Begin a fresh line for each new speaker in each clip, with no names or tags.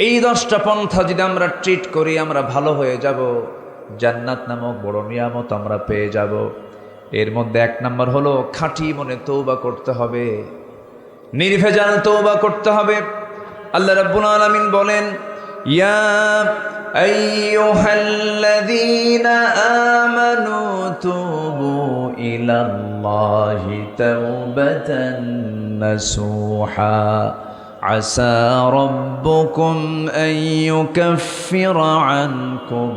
এই 10টা পন্থা যদি আমরা ট্রিট করি আমরা ভালো হয়ে যাব, জান্নাত নামক বড় নিয়ামত আমরা পেয়ে যাব। এর মধ্যে 1 নম্বর হলো খাঁটি মনে তওবা করতে হবে, নির্ভেজাল তওবা করতে হবে। আল্লাহ রাব্বুল আলামিন বলেন, ইয়া আইয়ুহাল্লাযীনা আমানু তুবু ইলাল্লাহি তাওবাতান নাসুহা আসা রাব্বুকুম আন ইউকাফিরা আনকুম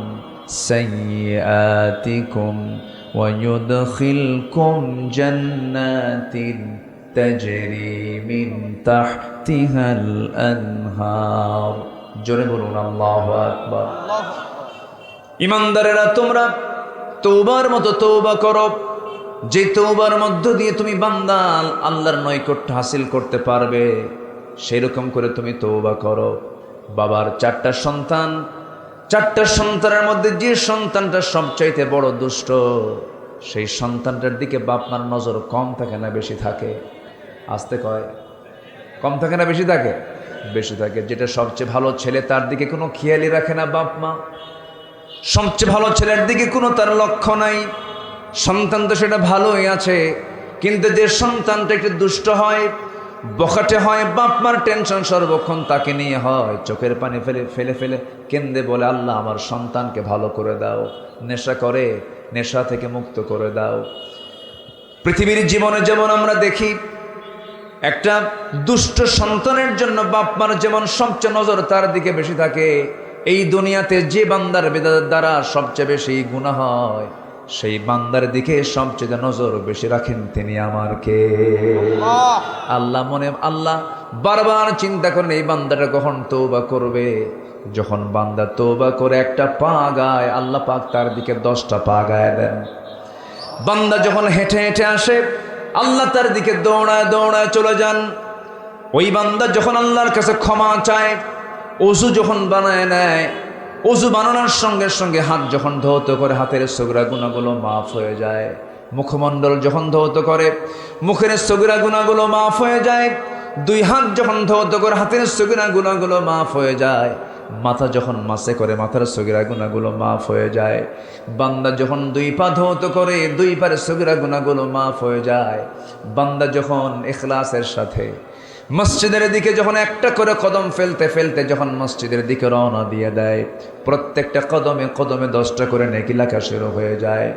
সাইয়্যাতিকুম ওয়া ইউদখিলকুম জান্নাতিন তাজরি মিন তাহতিহাল আনহার। জোরে বলুন আল্লাহু আকবার। ঈমানদারেরা, তোমরা তওবার মতো তওবা করো, যে তওবার মধ্য দিয়ে তুমি বান্দা আল্লাহর নৈকট্য হাসিল করতে পারবে, সেরকম করে তুমি তওবা করো। বাবার 4টা সন্তান, 4টা সন্তানের মধ্যে যে সন্তানটা সবচাইতে বড় দুষ্ট, সেই সন্তানটার দিকে বাপ মার নজর কম থাকে না বেশি থাকে? আসতে কয়, কম থাকে না বেশি থাকে? বেশি থাকে। যেটা সবচেয়ে ভালো ছেলে তার দিকে কোনো খেয়ালই রাখে না বাপ মা, সবচেয়ে ভালো ছেলের দিকে কোনো তার লক্ষ্য নাই। সন্তান তো সেটা ভালোই আছে, কিন্তু যে সন্তানটা একটু দুষ্ট হয়, বখাটে হয়, বাপ মার টেনশন সর্বক্ষণ তাকে নিয়ে হয়, চোখের পানি ফেলে ফেলে কেন্দে বলে, আল্লাহ আমার সন্তানকে ভালো করে দাও, নেশা করে নেশা থেকে মুক্ত করে দাও। পৃথিবীর জীবনে যেমন আমরা দেখি, একটা দুষ্ট সন্তানের জন্য বাপ মার যেমন সবচেয়ে নজর তার দিকে বেশি থাকে, এই দুনিয়াতে যে বান্দার দ্বারা সবচেয়ে বেশি গুনাহ হয়, সেই বান্দার দিকে সবচেয়ে নজর বেশি রাখেন তিনি আমার কে? আল্লাহ। আল্লাহ বারবার চিন্তা করেন এই বান্দাটা কখন তওবা করবে। যখন বান্দা তওবা করে একটা পা গায়, আল্লাহ পাক তার দিকে 10টা পা গায় দেন। বান্দা যখন হেঁটে হেঁটে আসে, আল্লাহ তার দিকে দৌড়ায় দৌড়ায় চলে যান। ওই বান্দা যখন আল্লাহর কাছে ক্ষমা চায়, ওযু যখন বানায় নেয়, ওযু বানানোর সঙ্গে সঙ্গে হাত যখন ধৌত করে, হাতের সগরা গুনাহগুলো মাফ হয়ে যায়। মুখমণ্ডল যখন ধৌত করে, মুখের সগরা গুনাহগুলো মাফ হয়ে যায়। 2 হাত যখন ধৌত করে, হাতের সগরা গুনাহগুলো মাফ হয়ে যায়। মাথা যখন মাসে করে, মাথার সগীরা গুনাহগুলো মাফ হয়ে যায়। বান্দা যখন 2 পা ধৌত করে, 2 পার সগীরা গুনাহগুলো মাফ হয়ে যায়। বান্দা যখন ইখলাসের সাথে মসজিদের দিকে যখন একটা করে কদম ফেলতে ফেলতে যখন মসজিদের দিকে রওনা দিয়ে দেয়, প্রত্যেকটা কদমে কদমে 10টা করে নেকি লেখা শুরু হয়ে যায়।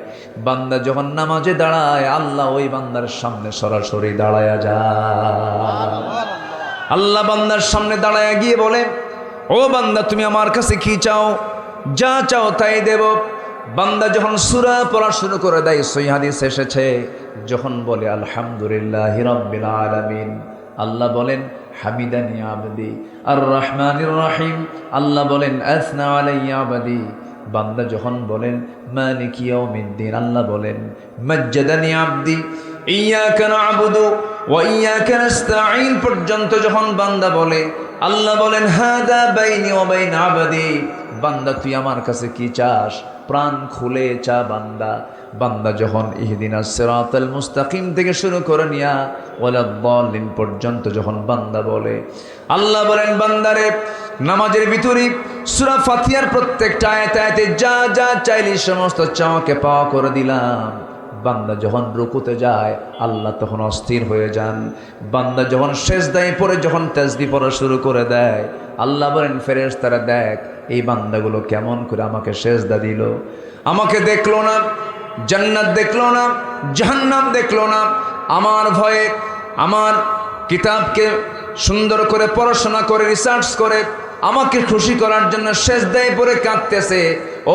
বান্দা যখন নামাজে দাঁড়ায়, আল্লাহ ওই বান্দার সামনে সরাসরি দাঁড়ায়া যায়। আল্লাহ বান্দার সামনে দাঁড়ায়া গিয়ে বলে, ও বান্দা, তুমি আমার কাছে কি চাও? যা চাও তাই দেব। বান্দা যখন সূরা পড়া শুরু করে দেয়, সহিহ হাদিস এসেছে, যখন বলে আলহামদুলিল্লাহি রাব্বিল আলামিন, আল্লাহ বলেন হামিদানি আবদি আর রহমানির রহিম, আল্লাহ বলেন আসনা আলাইয়া আবদি। বান্দা যখন বলেন মালিকি ইয়াউমিদ্দিন, আল্লাহ বলেন মাজ্জাদানি আবদি ইয়াকা না'বুদু ওয়া ইয়াকা নাস্তাঈন পর্যন্ত যখন বান্দা বলে, আল্লাহ বলেন হাদা বাইনি ওয়া বাইনা আবদি। বান্দা তুই আমার কাছে কি চাস? প্রাণ খুলে চা বান্দা। বান্দা যখন ইহদিনাস সিরাতাল মুস্তাকিম থেকে শুরু করে নিয়া ওয়ালাদ-দাল্লিন পর্যন্ত যখন বান্দা বলে, আল্লাহ বলেন বান্দারে নামাজের ভিতরে সূরা ফাতিহার প্রত্যেকটা আয়াতে যা যা চাইলি সমস্ত চাওয়াকে পাওয়া করে দিলাম। বান্দা যখন রুকুতে যায়, আল্লাহ তখন অস্থির হয়ে যান। বান্দা যখন সেজদায় পড়ে যখন তাসবিহ পড়া শুরু করে দেয়, আল্লাহ বলেন ফেরেশতারা দেখ এই বান্দাগুলো কেমন করে আমাকে সেজদা দিল, আমাকে দেখলো না, জান্নাত দেখলো না, জাহান্নাম দেখলো না, আমার ভয়ে আমার কিতাবকে সুন্দর করে পড়াশোনা করে রিসার্চ করে আমাকে খুশি করার জন্য সেজদায় পড়ে কাঁদতেছে।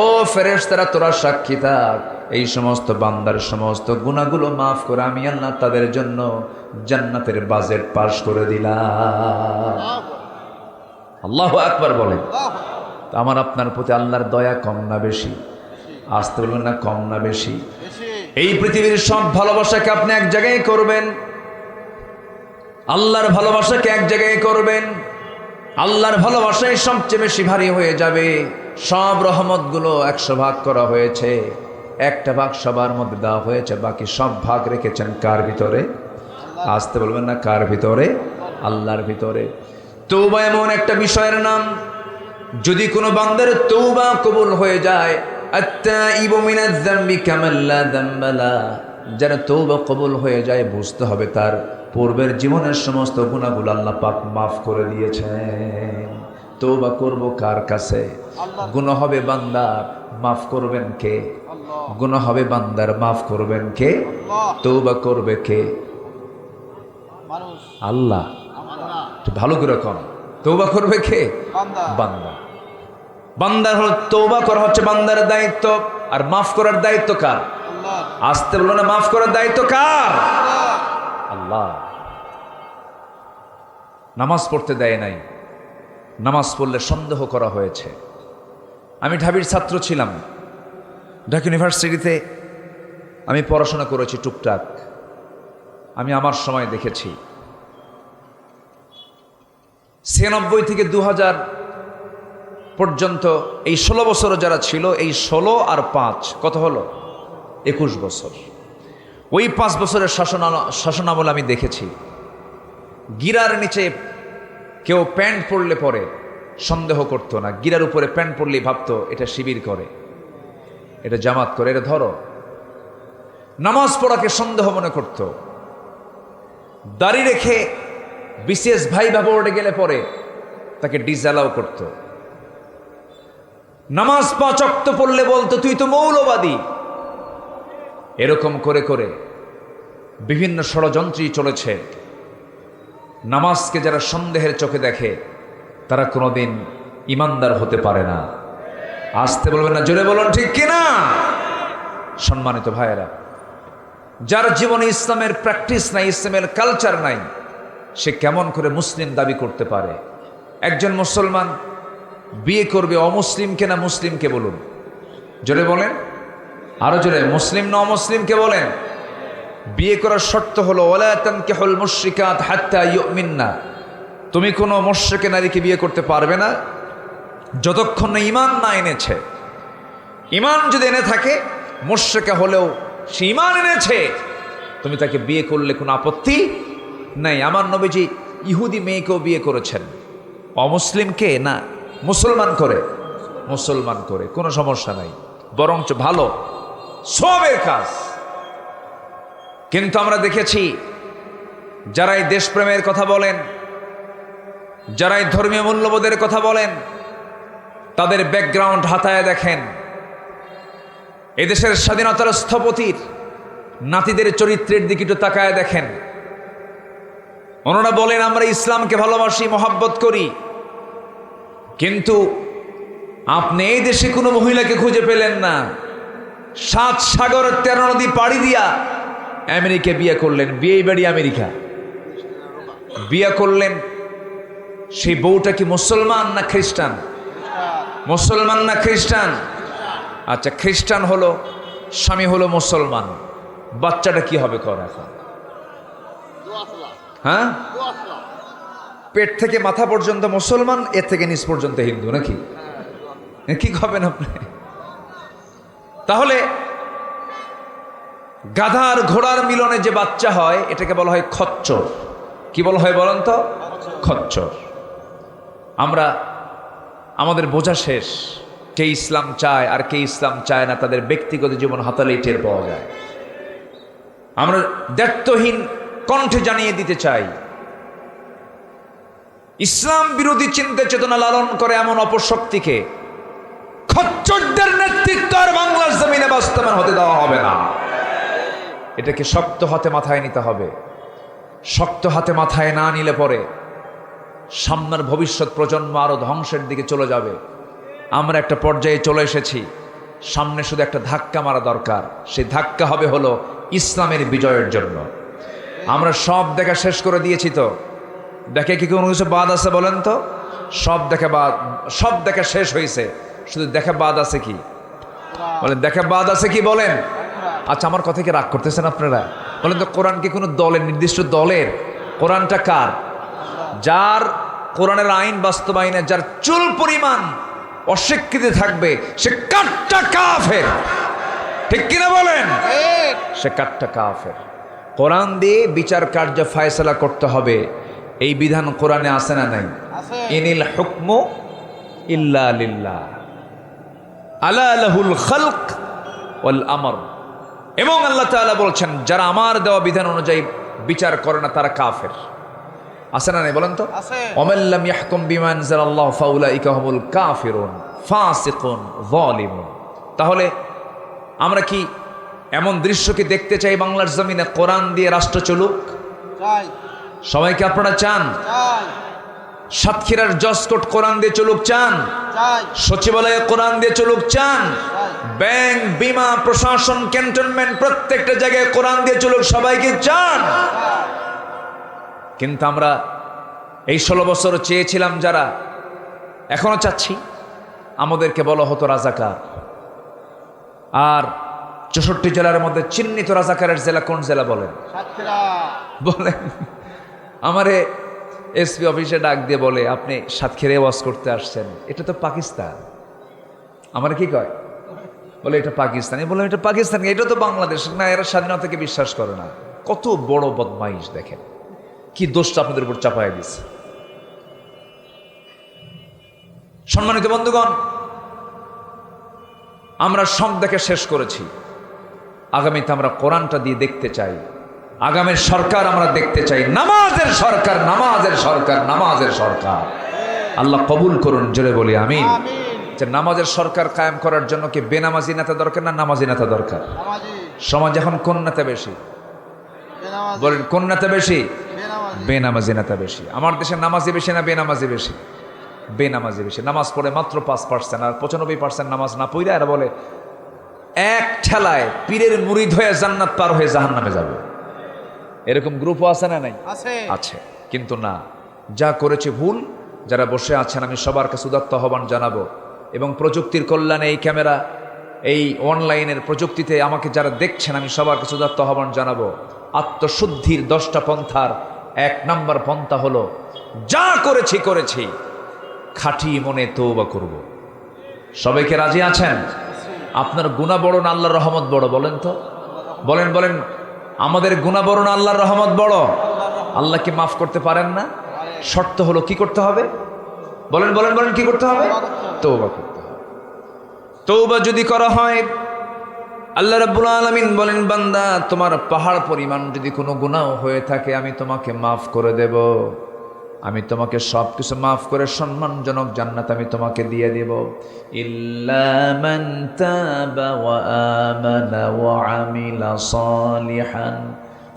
ও ফেরেশতারা তোরা সাক্ষী থাক, এই সমস্ত বান্দার সমস্ত গুনাহগুলো মাফ করে আমি আল্লাহ তাদের জন্য জান্নাতের বাজেট পাস করে দিলাম। আল্লাহু আকবার বলেন। তো আমার আপনার প্রতি আল্লাহর দয়া কম না বেশি? আসতে বলবেন না কম না বেশি? এই পৃথিবীর সব ভালোবাসাকে আপনি এক জায়গায় করবেন, আল্লাহর ভালোবাসাকে এক জায়গায় করবেন, আল্লাহর ভালোবাসাই সবচেয়ে বেশি ভারী হয়ে যাবে। সব রহমতগুলো 100 ভাগ করা হয়েছে, একটা ভাগ সবার মধ্যে দেওয়া হয়েছে, বাকি সব ভাগ রেখেছেন কার ভিতরে? আসতে বলবেন না কার ভিতরে? আল্লাহর ভিতরে। তওবা এমন একটা বিষয়ের নাম, যদি কোনো বান্দার তওবা কবুল হয়ে যায়, আত্তাইবু মিনাজ যামবি কামান লা যামবা লা, যারা তওবা কবুল হয়ে যায় বুঝতে হবে তার পূর্বের জীবনের সমস্ত গুনাহগুলো আল্লাহ পাক মাফ করে দিয়েছেন। তওবা করব কার কাছে? গুনাহ হবে বান্দার, মাফ করবেন কে? গুনাহ হবে বান্দার, মাফ করবেন কে? তওবা করবে কে? আল্লাহ। ভালো করে কোন তওবা করবে কে? বান্দা। বান্দার হলো তওবা করা হচ্ছে বান্দার দায়িত্ব, আর মাফ করার দায়িত্ব কার? আসতে বলো না, মাফ করার দায়িত্ব কার? আল্লাহ। নামাজ পড়তে দেয় নাই, নামাজ পড়লে সন্দেহ করা হয়েছে। আমি ঢাবির ছাত্র ছিলাম, ঢাকা ইউনিভার্সিটিতে আমি পড়াশোনা করেছি টুকটাক। আমি আমার সময় দেখেছি ৯৬ থেকে ২০০০ পর্যন্ত এই ১৬ বছর যারা ছিল, এই ১৬ আর ৫ কত হলো? ২১ বছর। ওই ৫ বছরের শাসনামল আমি দেখেছি, গিরার নিচে কেউ প্যান্ট পরলে পরে সন্দেহ করতো না, গিরার উপরে প্যান্ট পরলেই ভাবতো এটা শিবির করে, এটা জামাত করে, এটা ধরো। নামাজ পড়াকে সন্দেহ মনে করত। দাড়ি রেখে বিশেষ ভাইভা বোর্ডে গেলে পরে তাকে ডিসঅ্যালাউ করত। নামাজ ৫ ওয়াক্ত পড়লে বলতো তুই তো মৌলবাদী। এরকম করে করে বিভিন্ন ষড়যন্ত্রই চলেছে। নামাজকে যারা সন্দেহের চোখে দেখে তারা কোনোদিন ইমানদার হতে পারে না। আসতে বলবেন না, জোরে বলুন ঠিক কিনা? সম্মানিত ভাইয়েরা, যার জীবনে ইসলামের প্র্যাকটিস নাই, ইসলামের কালচার নাই, সে কেমন করে মুসলিম দাবি করতে পারে? একজন মুসলমান বিয়ে করবে অমুসলিমকে না মুসলিমকে? বলুন, জোরে বলেন, আরো জোরে, মুসলিম না অমুসলিমকে বলেন? বিয়ে করার শর্ত হলো ওয়ালা তানকিহুল মুশরিকাত হাত্তা ইউমিননা, তুমি কোনো মুশরিকা নারীকে বিয়ে করতে পারবে না যতক্ষণ না ঈমান না এনেছে। ঈমান যদি এনে থাকে, মুশরিকা হলেও সে ঈমান এনেছে, তুমি তাকে বিয়ে করলে কোনো আপত্তি নাই। আমার নবীজি ইহুদি মেয়েকেও বিয়ে করেছেন, অমুসলিমকে না, মুসলমান করে, মুসলমান করে, কোনো সমস্যা নাই, বরঞ্চ ভালো, সবের কাজ। কিন্তু আমরা দেখেছি যারাই দেশপ্রেমের কথা বলেন, যারাই ধর্মীয় মূল্যবোধের কথা বলেন, তাদের ব্যাকগ্রাউন্ড হাতায় দেখেন। এদেশের স্বাধীনতার স্থপতির নাতিদের চরিত্রের দিকে একটু তাকায় দেখেন। ওনারা বলেন আমরা ইসলামকে ভালোবাসি, মহাব্বত করি, কিন্তু আপনি এই দেশে কোনো মহিলাকে খুঁজে পেলেন না। ৭ সাগর ১৩ নদী পাড়ি দিয়া আমেরিকা বিয়ে করলেন, বিয়ে বাড়ি আমেরিকা বিয়ে করলেন। সেই বউটা কি মুসলমান না খ্রিস্টান? মুসলমান না খ্রিস্টান? আচ্ছা, খ্রিস্টান হলো, স্বামী হলো মুসলমান, বাচ্চাটা কি হবে কর এখন? হ্যাঁ, পেট থেকে মাথা পর্যন্ত মুসলমান, এর থেকে নিচ পর্যন্ত হিন্দু নাকি? কি খাবেন আপনি? তাহলে গাধার ঘোড়ার মিলনে যে বাচ্চা হয় এটাকে বলা হয় খচ্চর। কি বলা হয় বলেন তো? খচ্চর। আমরা আমাদের বোঝা শেষ, কে ইসলাম চায় আর কে ইসলাম চায় না, তাদের ব্যক্তিগত জীবন হাতালেই টের পাওয়া যায়। আমরা দায়িত্বহীন কণ্ঠে জানিয়ে দিতে চাই, ইসলাম বিরোধী চিন্তা চেতনা লালন করে এমন অপশক্তিকে, খচ্চরদের নেতৃত্ব আর বাংলার জমিনে বাস্তবায়ন হতে দেওয়া হবে না। এটাকে শক্ত হাতে মাথায় নিতে হবে। শক্ত হাতে মাথায় না নিলে পরে সামনের ভবিষ্যৎ প্রজন্ম আরো ধ্বংসের দিকে চলে যাবে। আমরা একটা পর্যায়ে চলে এসেছি, সামনে শুধু একটা ধাক্কা মারা দরকার। সেই ধাক্কা হবে হলো ইসলামের বিজয়ের জন্য। আমরা সব দেখা শেষ করে দিয়েছি তো, দেখে কি কোনো কিছু বাদ আছে বলেন তো? সব দেখা শেষ হয়েছে, শুধু দেখা বাদ আছে কি বলেন? দেখা বাদ আছে কি বলেন? আচ্ছা, আমার কথা কি রাগ করতেছেন আপনারা? বলেন তো, কোরআন কি কোনো দলের, নির্দিষ্ট দলের? কোরআনটা কার? যার কোরআনের আইন বাস্তবায়নে যার চুল পরিমাণ অস্বীকৃতি থাকবে সে কাট্টা কাফের। ঠিক কিনা বলেন? সে কাট্টা কাফের। কোরআন দিয়ে বিচার কার্য ফায়সালা করতে হবে, এই বিধান কোরআনে আছে না নাই? ইনিল হুকমু ইল্লা লিল্লাহ, আলা লাহুল খালক ওয়াল আমর। এবং আল্লাহ তাআলা বলছেন যারা আমার দেওয়া বিধান অনুযায়ী বিচার করে না তারা কাফের। আছে না নাই বলেন তো? ওয়ামান লাম ইয়াহকুম বিমা আনজালাল্লাহু ফাউলাইকা হুমুল কাফিরুন ফাসিকুন যালিমুন। তাহলে আমরা কি এমন দৃশ্য কি দেখতে চাই বাংলার জমিনে কোরআন দিয়ে রাষ্ট্র চলুক? চাই। সবাইকে আপনারা চান? চাই। সাতক্ষীরার জজকোর্ট কোরআন দিয়ে চলুক চান? চাই। সচিবালয়ে কোরআন দিয়ে চলুক চান? চাই। ব্যাংক, বিমা, প্রশাসন, ক্যান্টনমেন্ট প্রত্যেকটা জায়গায় কোরআন দিয়ে চলুক সবাইকে চান? কিন্তু আমরা এই 16 বছর চেয়েছিলাম যারা, এখনো চাচ্ছি, আমাদেরকে বলা হতো রাজাকার। আর 64 জেলার মধ্যে চিহ্নিত রাজাকারের জেলা কোন জেলা বলেন? বলেন। আমারে এসপি অফিসে ডাক দিয়ে বলে আপনি সাতক্ষীরায় ওয়াজ করতে আসছেন, এটা তো পাকিস্তান। আমার কি কয়? বলে এটা পাকিস্তানি। বললাম এটা পাকিস্তান, এটা তো বাংলাদেশ না, এরা স্বাধীনতাকে বিশ্বাস করে না। কত বড় বদমাইশ দেখেন, কি দোষটা আপনাদের উপর চাপায় দিচ্ছে। সম্মানিত বন্ধুগণ, আমরা সব দেখে শেষ করেছি। আগামীতে আমরা কোরআনটা দিয়ে দেখতে চাই। আগামীর সরকার আমরা দেখতে চাই নামাজের সরকার, নামাজের সরকার, নামাজের সরকার। আল্লাহ কবুল করুন, জোরে বলি আমিন। যে নামাজের সরকার কায়েম করার জন্য কি বেনামাজি নেতা দরকার না নামাজি নেতা দরকার? সমাজ এখন কোন নেতা বেশি বলেন? কোন নেতা বেশি? বেনামাজি নেতা বেশি। আমার দেশে নামাজি বেশি না বেনামাজি বেশি? বেনামাজি বেশি। নামাজ পড়ে মাত্র 5%, আর 95% নামাজ না পড়ে এরা বলে এক ঠেলায় পীরের মুরিদ হয়ে জান্নাত পার হয়ে জাহান্নামে যাবে। এরকম গ্রুপও আছে না নাই? আছে। কিন্তু না, যা করেছে ভুল। যারা বসে আছেন আমি সবার কাছে উদাত্ত আহ্বান জানাবো, এবং প্রযুক্তির কল্যাণে এই ক্যামেরা, এই অনলাইনের প্রযুক্তিতে আমাকে যারা দেখছেন আমি সবার কাছে উদাত্ত আহ্বান জানাবো, আত্মশুদ্ধির 10টা পন্থার 1 নম্বর পন্থা হলো যা করেছি করেছি, খাঁটি মনে তওবা করব। সবাইকে রাজি আছেন? আপনার গুনাহ বড় না আল্লাহর রহমত বড় বলেন তো? বলেন বলেন, আমাদের গুনাহ বড় না আল্লাহর রহমত বড়? আল্লাহকে মাফ করতে পারেন না? শর্ত হলো কি করতে হবে? বলেন বলেন বলেন, কি করতে হবে? তওবা করতে হবে। তওবা যদি করা হয়, আল্লাহ রাব্বুল আলামিন বলেন বান্দা তোমার পাহাড় পরিমাণ যদি কোনো গুনাহ হয়ে থাকে আমি তোমাকে মাফ করে দেব। আমি তোমাকে সব কিছু মাফ করে সম্মানজনক জান্নাত আমি তোমাকে দিয়ে দেব। ইল্লা মান তাবা ওয়া আমানা ওয়া আমিলা সালিহান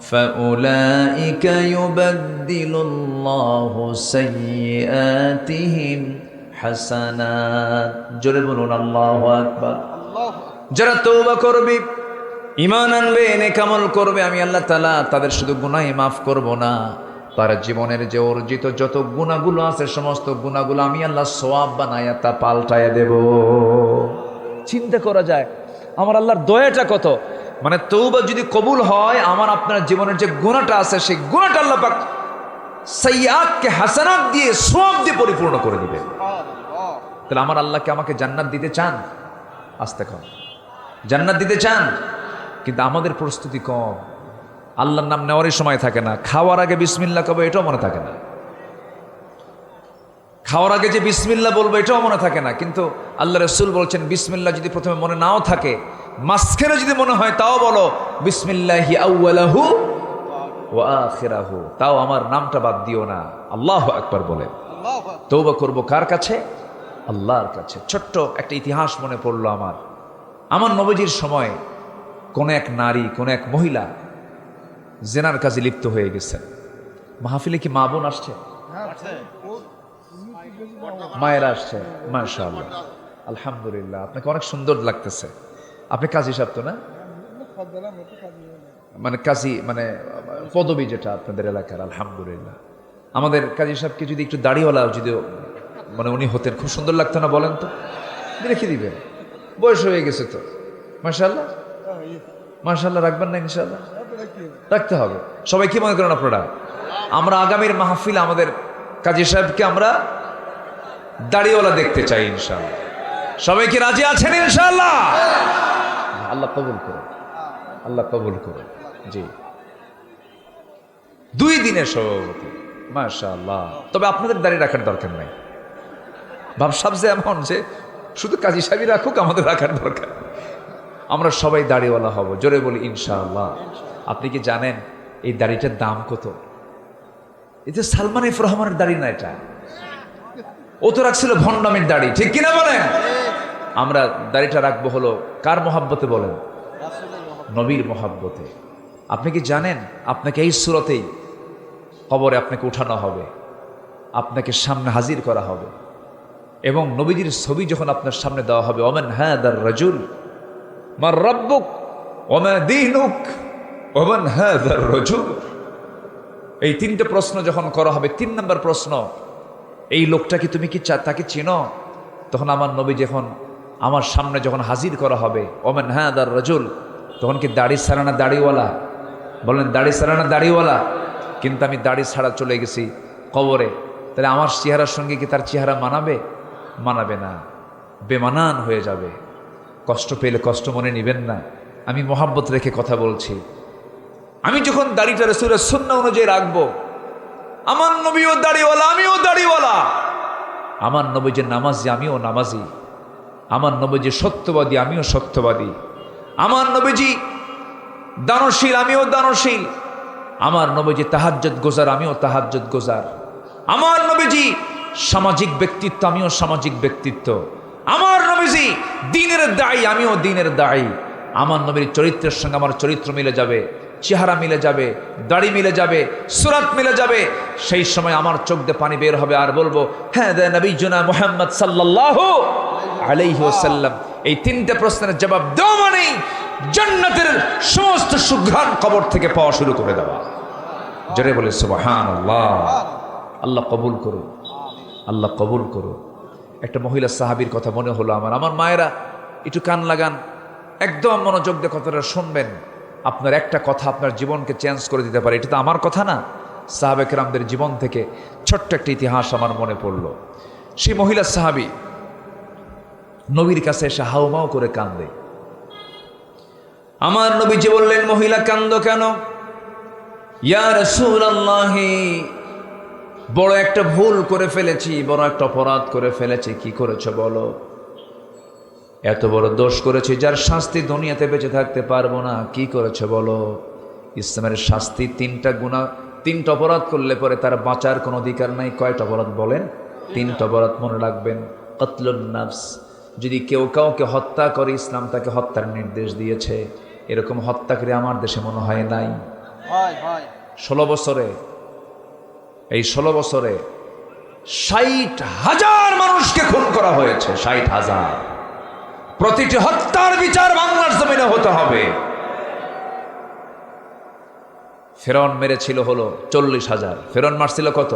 ফাউলাইকা ইউবাদদিলুল্লাহু সাইয়্যাতিহিম হাসানাত। জোরে বলুন আল্লাহু আকবার। যারা তওবা করবে, ঈমান আনবে, নেক আমল করবে, আমি আল্লাহ তাআলা তাদের শুধু গুনাহই মাফ করব না, তার জীবনের যে অর্জিত যত গুনাহগুলো আছে সমস্ত গুনাহগুলো আমি আল্লাহ সওয়াব বানায়া তা পাল্টায়া দেব। চিন্তা করা যায় আমার আল্লাহর দয়াটা কত। মানে তওবা যদি কবুল হয়, আমার আপনার জীবনের যে গুনাহটা আছে সেই গুনাহটা আল্লাহ পাক সাইয়্যাতকে হাসানাত দিয়ে সওয়াব দিয়ে পরিপূর্ণ করে দিবেন। তাহলে আমার আল্লাহকে আমাকে জান্নাত দিতে চান? আস্তে কম জান্নাত দিতে চান, কিন্তু আমাদের প্রস্তুতি কম। আল্লাহর নাম নেওয়ারই সময় থাকে না। খাওয়ার আগে বিসমিল্লাহ কবে এটাও মনে থাকে না। খাওয়ার আগে যে বিসমিল্লাহ বলবো এটাও মনে থাকে না। কিন্তু আল্লাহ রাসূল বলছেন বিসমিল্লাহ যদি প্রথমে মনে নাও থাকে, মাঝখানে যদি মনে হয় তাও বলো বিসমিল্লাহি আউয়ালাহু ওয়া আখিরাহু, তাও আমার নামটা বাদ দিও না। আল্লাহু আকবার বলে তওবা করব কার কাছে? আল্লাহর কাছে। ছোট্ট একটা ইতিহাস মনে পড়লো আমার নবীজির সময় কোন এক নারী, কোন এক মহিলা জেনার কাজে লিপ্ত হয়ে গেছেন। মাহফিলে কি মা বোন আসছে? মায়েরা আসছে, মাশাআল্লাহ, আলহামদুলিল্লাহ। আপনাকে অনেক সুন্দর লাগতেছে। আপনি কাজী সাহেব তো না? মানে কাজী মানে পদবী যেটা আপনাদের এলাকার, আলহামদুলিল্লাহ। আমাদের কাজী সাহেবকে যদি একটু দাড়িওয়ালা যদি মানে উনি হতেন, খুব সুন্দর লাগতো না বলেন তো? রেখে দিবেন, বয়স হয়ে গেছে তো। মাশাআল্লাহ মাশাআল্লাহ, রাখবেন না? ইনশাআল্লাহ রাখতে হবে। সবাই কি মনে করেন আপনারা? আমরা আগামীর মাহফিল আমাদের কাজী সাহেবকে আমরা দাড়িওয়ালা দেখতে চাই ইনশাআল্লাহ। সবাই কি রাজি আছেন ইনশাআল্লাহ? আল্লাহ কবুল করুন, আল্লাহ কবুল করুন। জি, 2 দিনের সভাপতি, মাশাআল্লাহ। তবে আপনাদের দাড়ি রাখার দরকার নাই, ভাবসাব যে এমন যে শুধু কাজী সাহেবই রাখুক, আমাদের রাখার দরকার। আমরা সবাই দাড়িওয়ালা হব, জোরে বলি ইনশাআল্লাহ। আপনি কি জানেন এই দাড়িটার দাম কত? এটা সালমান এফ রহমানের দাড়ি না, এটা ও তো রাখছিল ভণ্ডামের দাড়ি, ঠিক কিনা বলেন? আমরা দাড়িটা রাখবো হলো কার মহাব্বতে বলেন? নবীর মহাব্বতে। আপনি কি জানেন আপনাকে এই সুরতেই কবরে আপনাকে উঠানো হবে, আপনাকে সামনে হাজির করা হবে, এবং নবীজির ছবি যখন আপনার সামনে দেওয়া হবে, ওমান হাদার রাজুল মার রাব্বুক ওমা দীনুক ওমান হাদার রাজুল, এই তিনটে প্রশ্ন যখন করা হবে, 3 নম্বর প্রশ্ন, এই লোকটাকে তুমি কি তাকে চিনো? তখন আমার নবী যখন আমার সামনে যখন হাজির করা হবে, ওমান হাদার রাজুল, তখন কি দাড়ি ছাড়া না দাড়িওয়ালা? বলেন দাড়ি ছাড়া না দাড়িওয়ালা? কিন্তু আমি দাড়ি ছাড়া চলে গেছি কবরে, তাহলে আমার চেহারার সঙ্গে কি তার চেহারা মানাবে? মানাবে না, বেমানান হয়ে যাবে। কষ্ট পেলে কষ্ট মনে নেবেন না, আমি মোহাব্বত রেখে কথা বলছি। আমি যখন দাড়িটা রাসূলের সুন্নাহ অনুযায়ী রাখবো, আমার নবীও দাড়িওয়ালা, আমিও দাড়িওয়ালা, আমার নবী যে নামাজি, আমিও নামাজি, আমার নবীজি সত্যবাদী, আমিও সত্যবাদী, আমার নবীজি দানশীল, আমিও দানশীল, আমার নবীজি তাহাজ্জুদ গোজার, আমিও তাহাজ্জুদ গোজার, আমার নবীজি সামাজিক ব্যক্তিত্ব, আমিও সামাজিক ব্যক্তিত্ব, আমার নবীজি দ্বীনের দায়ী, আমিও দ্বীনের দায়ী, আমার নবীর চরিত্রের সঙ্গে আমার চরিত্র মিলে যাবে, চেহারা মিলে যাবে, দাড়ি মিলে যাবে, সুরাত মিলে যাবে। সেই সময় আমার চোখ দিয়ে পানি বের হবে আর বলবো, হ্যাঁ দে নবীজুনা মুহাম্মদ সাল্লাল্লাহু আলাইহি ওয়াসাল্লাম। এই 3টে প্রশ্নের জবাব দাও মানে জান্নাতের সমস্ত সুঘ্রাণ কবর থেকে পাওয়া শুরু করে দেওয়া। জোরে বলে সুবহানাল্লাহ। আল্লাহ কবুল করুন, আল্লাহ কবুল করুন। একটা মহিলা সাহাবীর কথা মনে হলো আমার মায়েরা একটু কান লাগান, একদম মনোযোগ দিয়ে কথাটা শুনবেন। আপনার একটা কথা আপনার জীবনকে চেঞ্জ করে দিতে পারে। এটা তো আমার কথা না, সাহাবে কেরামদের জীবন থেকে ছোট্ট একটা ইতিহাস আমার মনে পড়লো। সেই মহিলা সাহাবী নবীর কাছে এসে হাউমাউ করে কান্দে। আমার নবীজি বললেন, মহিলা কান্দো কেন? ইয়া রাসূলুল্লাহ, বড় একটা ভুল করে ফেলেছি, বড় একটা অপরাধ করে ফেলেছি। কি করেছো বলো? এত বড় দোষ করেছি যার শাস্তি দুনিয়াতে বেঁচে থাকতে পারবো না। কি করেছো বলো? ইসলামের শাস্তি 3টা গুনাহ, 3টা অপরাধ করলে পরে তার বাঁচার কোনো অধিকার নাই। কয়টা অপরাধ বলেন? 3টা অপরাধ মনে রাখবেন। কতলুন নাফস, যদি কেউ কাউকে হত্যা করে, ইসলাম তাকে হত্যার নির্দেশ দিয়েছে। এরকম হত্যাকারী আমার দেশে মনে হয় নাই। 16 বছরে, এই 16 বছরে 60,000 মানুষকে খুন করা হয়েছে। 60,000। প্রতিটি হত্যার বিচার বাংলার জমিনে হতে হবে। ফেরাউন মেরেছিল হলো 40,000। ফেরাউন মারছিল কত?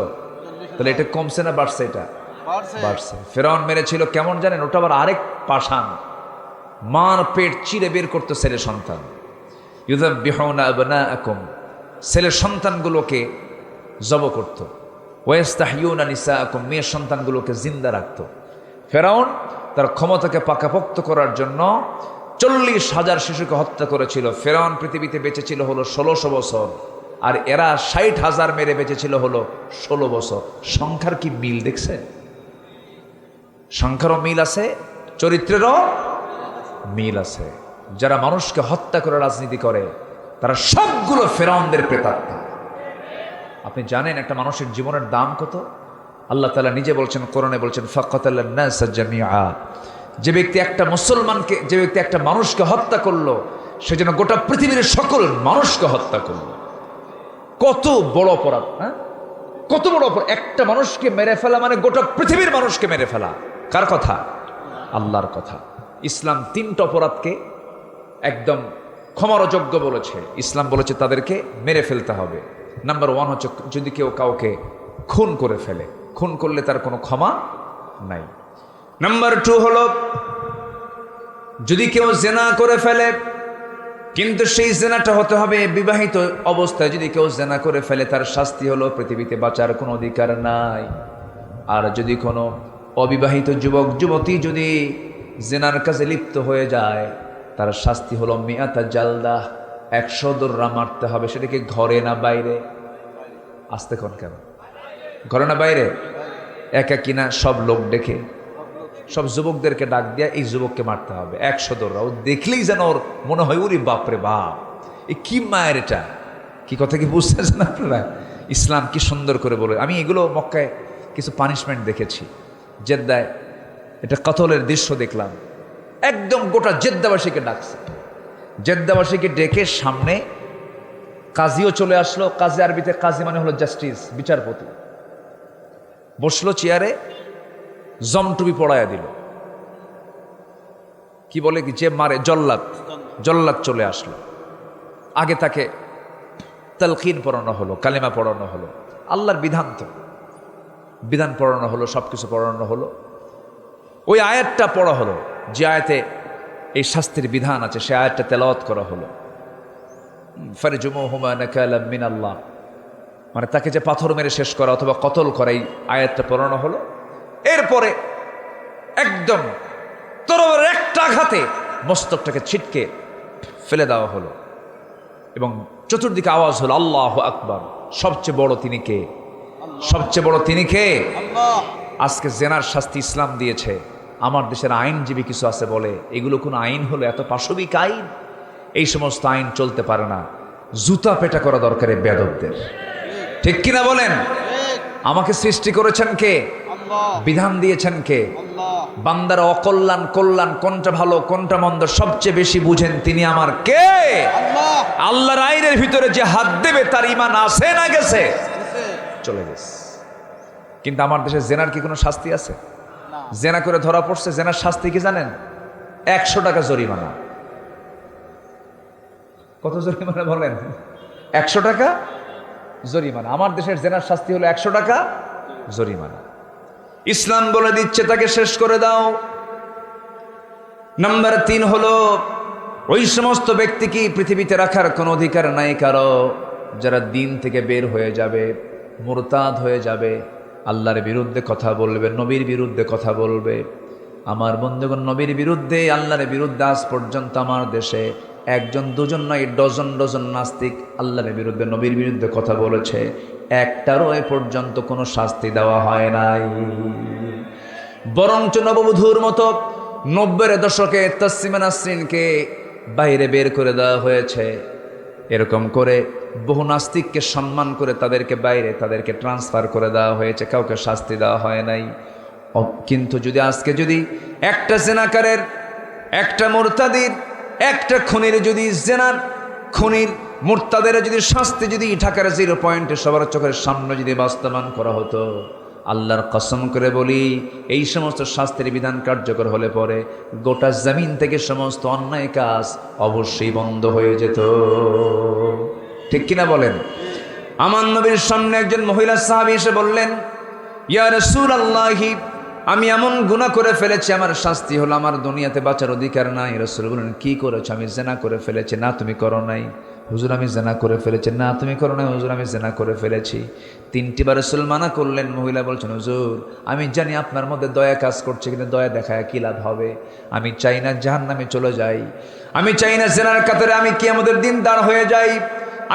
তাহলে এটা কমছে না বাড়ছে? এটা বাড়ছে। ফেরাউন মেরেছিল কেমন জানেন? ওটা আবার আরেক পাষাণ, মার পেট চিরে বের করতো ছেলে সন্তান। ইউযাব্বিহুনা আবনাআকুম, ছেলে সন্তানগুলোকে জব করত। ওয়াস্তাহইয়ুনা নিসাআকুম, মেয়ে সন্তানগুলোকে জিন্দা রাখত। ফেরাউন তার ক্ষমতাকে পাকাপোক্ত করার জন্য 40,000 শিশুকে হত্যা করেছিল। ফেরাউন পৃথিবীতে বেঁচে ছিল হলো 1600 বছর, আর এরা 60,000 মেরে বেঁচেছিল হলো 16 বছর। সংখ্যার কি মিল দেখছে? সংখ্যারও মিল আছে, চরিত্রেরও মিল আছে। যারা মানুষকে হত্যা করে রাজনীতি করে তারা সবগুলো ফেরাউনদের প্রেতাত্মা। আপনি জানেন একটা মানুষের জীবনের দাম কত? আল্লাহ তাআলা নিজে বলছেন, কোরআনে বলছেন, ফাকাতালান নাসা জামিআ। যে ব্যক্তি একটা মুসলমানকে, যে ব্যক্তি একটা মানুষকে হত্যা করলো, সে যেন গোটা পৃথিবীর সকল মানুষকে হত্যা করলো। কত বড় অপরাধ! হ্যাঁ, কত বড় অপরাধ! একটা মানুষকে মেরে ফেলা মানে গোটা পৃথিবীর মানুষকে মেরে ফেলা। কার কথা? আল্লাহর কথা। ইসলাম 3টা অপরাধকে একদম ক্ষমার অযোগ্য বলেছে। ইসলাম বলেছে তাদেরকে মেরে ফেলতে হবে। নাম্বার 1 হচ্ছে যদি কেউ কাউকে খুন করে ফেলে, খুন করলে তার কোনো ক্ষমা নাই। নাম্বার 2 হলো যদি কেউ জেনা করে ফেলে, কিন্তু সেই জেনাটা হতে হবে বিবাহিত অবস্থায়। যদি কেউ জেনা করে ফেলে তার শাস্তি হলো পৃথিবীতে বাঁচার কোনো অধিকার নাই। আর যদি কোনো অবিবাহিত যুবক যুবতী যদি জেনার কাছে লিপ্ত হয়ে যায়, তার শাস্তি হলো মিয়াতা জালদা, 100 দোররা মারতে হবে। সেটাকে ঘরে না বাইরে? আসতে কোন কেন? ঘরে না বাইরে? একা কিনা সব লোক ডেকে? সব যুবকদেরকে ডাক দিয়া এই যুবককে মারতে হবে 100 দৌড়া। ও দেখলেই যেন ওর মনে হয় ওরে বাপরে বাপ, এ কি মায়ের এটা, কি কথা কি বুঝতেছেন আপনারা? ইসলাম কি সুন্দর করে বলে। আমি এগুলো মক্কায় কিছু পানিশমেন্ট দেখেছি, জেদ্দায় এটা কতলের দৃশ্য দেখলাম। একদম গোটা জেদ্দাবাসীকে ডাকছে, জেদ্দাবাসীকে ডেকে সামনে কাজীও চলে আসলো। কাজী আরবিতে কাজী মানে হলো জাস্টিস, বিচারপতি। বসলো চেয়ারে, জমটুপি পড়ায়া দিল। কি বলে কি যে মারে জল্লাদ, জল্লাদ চলে আসলো। আগে তাকে তালকিন পড়ানো হলো, কালেমা পড়ানো হলো, আল্লাহর বিধান তো বিধান পড়ানো হলো, সবকিছু পড়ানো হলো। ওই আয়াতটা পড়া হলো, যে আয়াতে এই শাস্তির বিধান আছে, সে আয়াতটা তেলাওয়াত করা হলো। ফারজুমুহুমা নাকালাম মিনাল্লাহ, মানে তাকে যে পাথর মেরে শেষ করা অথবা কতল করা, এই আয়াতটা পড়ানো হলো। এরপরে একদম তরবারের একটা আঘাতে মস্তকটাকে ছিটকে ফেলে দেওয়া হলো এবং চতুর্দিকে আওয়াজ হলো আল্লাহু আকবার, সবচেয়ে বড় তিনি কে, সবচেয়ে বড় তিনি কে। আজকে জেনার শাস্তি ইসলাম দিয়েছে। আমার দেশের আইনজীবী কিছু আছে বলে এগুলো কোনো আইন হলো, এত পাশবিক আইন, এই সমস্ত আইন চলতে পারে না। জুতা পেটা করা দরকার বেয়াদবদের, ঠিক কিনা বলেন? আমাকে সৃষ্টি করেছেন কে? বিধান দিয়েছেন কে? বান্দার অকল্যাণ কল্যাণ কোনটা ভালো কোনটা মন্দ সবচেয়ে বেশি বুঝেন তিনি আমার কে? আল্লাহর আইনের ভিতরে যে হাত দেবে তার ঈমান আছে না গেছে? চলে গেছে। কিন্তু আমার দেশে জেনার কি কোনো শাস্তি আছে? জেনা করে ধরা পড়ছে, জেনার শাস্তি কি জানেন? 100 টাকা জরিমানা। কত জরিমানা বলেন? 100 টাকা জরিমানা। আমার দেশের জেনার শাস্তি হলো 100 টাকা জরিমানা। ইসলাম বলে দিচ্ছে তাকে শেষ করে দাও। নাম্বার 3 হলো ওই সমস্ত ব্যক্তিকে পৃথিবীতে রাখার কোনো অধিকার নাই কারো, যারা দিন থেকে বের হয়ে যাবে, মুরতাদ হয়ে যাবে, আল্লাহর বিরুদ্ধে কথা বলবে, নবীর বিরুদ্ধে কথা বলবে। আমার বন্ধুগণ, নবীর বিরুদ্ধে আল্লাহর বিরুদ্ধে আজ পর্যন্ত আমার দেশে 1 2 নয়, ডজন ডজন নাস্তিক আল্লাহর বিরুদ্ধে নবীর বিরুদ্ধে কথা বলেছে, একটারও এ পর্যন্ত কোনো শাস্তি দেওয়া হয় নাই। বরঞ্চ নববধূর মতো 90-এর দশকে তাসলিমা নাসরিনকে বাইরে বের করে দেওয়া হয়েছে। এরকম করে বহু নাস্তিককে সম্মান করে তাদেরকে বাইরে, তাদেরকে ট্রান্সফার করে দেওয়া হয়েছে, কাউকে শাস্তি দেওয়া হয় নাই। কিন্তু যদি আজকে যদি একটা জেনাকারের, একটা মুরতাদির, একটা খুনির যদি জেনার খুনির মুরতাদের যদি শাস্তি যদি ঢাকার 0 পয়েন্টে সবার চোখের সামনে যদি বাস্তবায়ন করা হতো, আল্লাহর কসম করে বলি এই সমস্ত শাস্তির বিধান কার্যকর হলে পরে গোটা জমিন থেকে সমস্ত অন্যায় কাজ অবশ্যই বন্ধ হয়ে যেত, ঠিক কিনা বলেন? আমার নবীর সামনে একজন মহিলা সাহাবী এসে বললেন, ইয়া রাসূলুল্লাহ, আমি এমন গুনাহ করে ফেলেছি, আমার শাস্তি হলো আমার দুনিয়াতে বাঁচার অধিকার নাই। রাসূল বললেন, কি করেছো? আমি জেনা করে ফেলেছি। না তুমি করো নাই। হুজুর আমি জেনা করে ফেলেছি। না তুমি করো নাই। হুজুর আমি জেনা করে ফেলেছি। 3টি বার রাসূল মানা করলেন। মহিলা বলছেন, হুজুর আমি জানি আপনার মধ্যে দয়া কাজ করছে, কিন্তু দয়া দেখায় কি লাভ হবে? আমি চাই না জাহান্নামে চলে যাই, আমি চাই না জেনার কাতারে আমি কিয়ামতের দিন দাঁড় হয়ে যাই,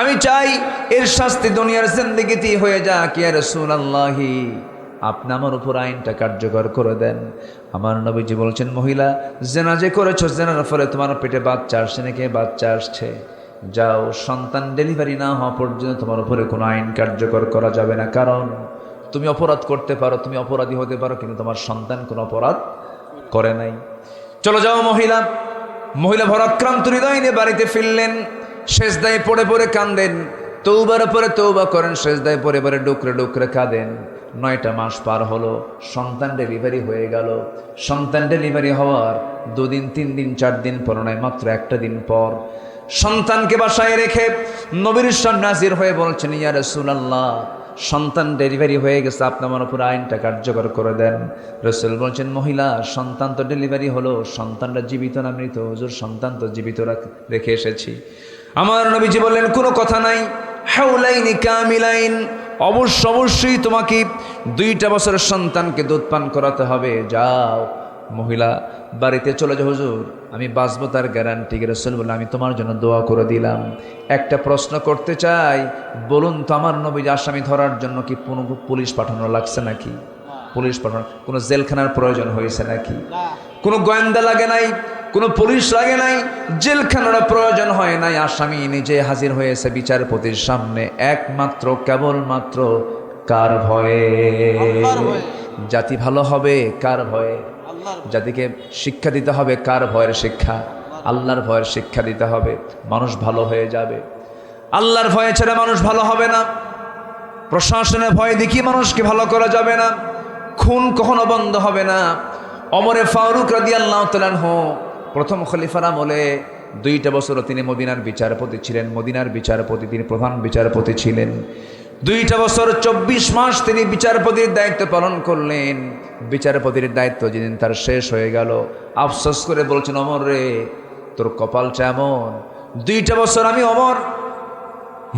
আমি চাই এর শাস্তি দুনিয়ার জিন্দেগিতেই হয়ে যাক। ইয়া রাসূলুল্লাহ, আপনি আমার উপর আইনটা কার্যকর করে দেন। আমার নবীজি বলছেন, মহিলা জেনা যে করেছো, জেনার ফলে তোমার পেটে বাচ্চা আসছে নাকি? বাচ্চা আসছে। যাও, সন্তান ডেলিভারি না হওয়া পর্যন্ত তোমার উপরে কোনো আইন কার্যকর করা যাবে না, কারণ তুমি অপরাধ করতে পারো, তুমি অপরাধী হতে পারো, কিন্তু তোমার সন্তান কোনো অপরাধ করে নাই। চলো যাও মহিলা। মহিলা ভরাক্রান্ত হৃদয় নিয়ে বাড়িতে ফিরলেন। সেজদায় পড়ে পড়ে কাঁদেন, তৌবার পরে তৌবা করেন, সেজদায় পড়ে পড়ে ডুকরে ডুকরে কাঁদেন। 9টা মাস পার হলো, সন্তান ডেলিভারি হয়ে গেল। সন্তান ডেলিভারি হওয়ার 2 দিন 3 দিন 4 দিন পর নয়, মাত্র 1টা দিন পর সন্তানকে বাসায় রেখে নবীর সামনে হাজির হয়ে বলছেন, ইয়া রাসূলুল্লাহ, সন্তান ডেলিভারি হয়ে গেছে, আপনি আমার উপর আইনটা কার্যকর করে দেন। রাসূল বলছেন, মহিলা সন্তান তো ডেলিভারি হলো, সন্তানটা জীবিত না মৃত? হুজুর সন্তান তো জীবিত রেখে এসেছি। আমার নবীজি বললেন, কোনো কথা নাই, হাউলাইনি কামিলাইন, অবশ্যই তোমাকে 2টা বছরের সন্তানকে দুধ পান করাতে হবে। যাও মহিলা বাড়িতে চলে যাও। হুজুর আমি বাঁচবো তার গ্যারান্টি? রাসূল বললেন, আমি তোমার জন্য দোয়া করে দিলাম। একটা প্রশ্ন করতে চাই, বলুন তো আমার নবীজি আসামি ধরার জন্য কি পুলিশ পাঠানো লাগছে নাকি? পুলিশ পাঠানো, কোনো জেলখানার প্রয়োজন হয়েছে নাকি? কোনো গোয়েন্দা লাগে নাই, কোনো পুলিশ লাগে নাই, জেলখানার প্রয়োজন হয় নাই। আসামি নিজে হাজির হয়েছে বিচারপতির সামনে, একমাত্র কেবলমাত্র কার ভয়ে? জাতি ভালো হবে কার ভয়ে? জাতিকে শিক্ষা দিতে হবে কার ভয়ের শিক্ষা? আল্লাহর ভয়ের শিক্ষা দিতে হবে, মানুষ ভালো হয়ে যাবে। আল্লাহর ভয়ে ছেড়ে মানুষ ভালো হবে না। প্রশাসনের ভয় দেখিয়ে মানুষকে ভালো করা যাবে না। খুন কখনো বন্ধ হবে না। ওমরে ফারুক রাদিয়াল্লাহু তাআলা আনহু প্রথম খলিফার আমলে 2টা বছর তিনি মদিনার বিচারপতি ছিলেন। মদিনার বিচারপতি, তিনি প্রধান বিচারপতি ছিলেন। 2টা বছর 24 মাস তিনি বিচারপতির দায়িত্ব পালন করলেন। বিচারপতির দায়িত্ব যেদিন তার শেষ হয়ে গেল, আফসোস করে বলছেন, ওমর রে, তোর কপালটা এমন, 2টা বছর আমি ওমর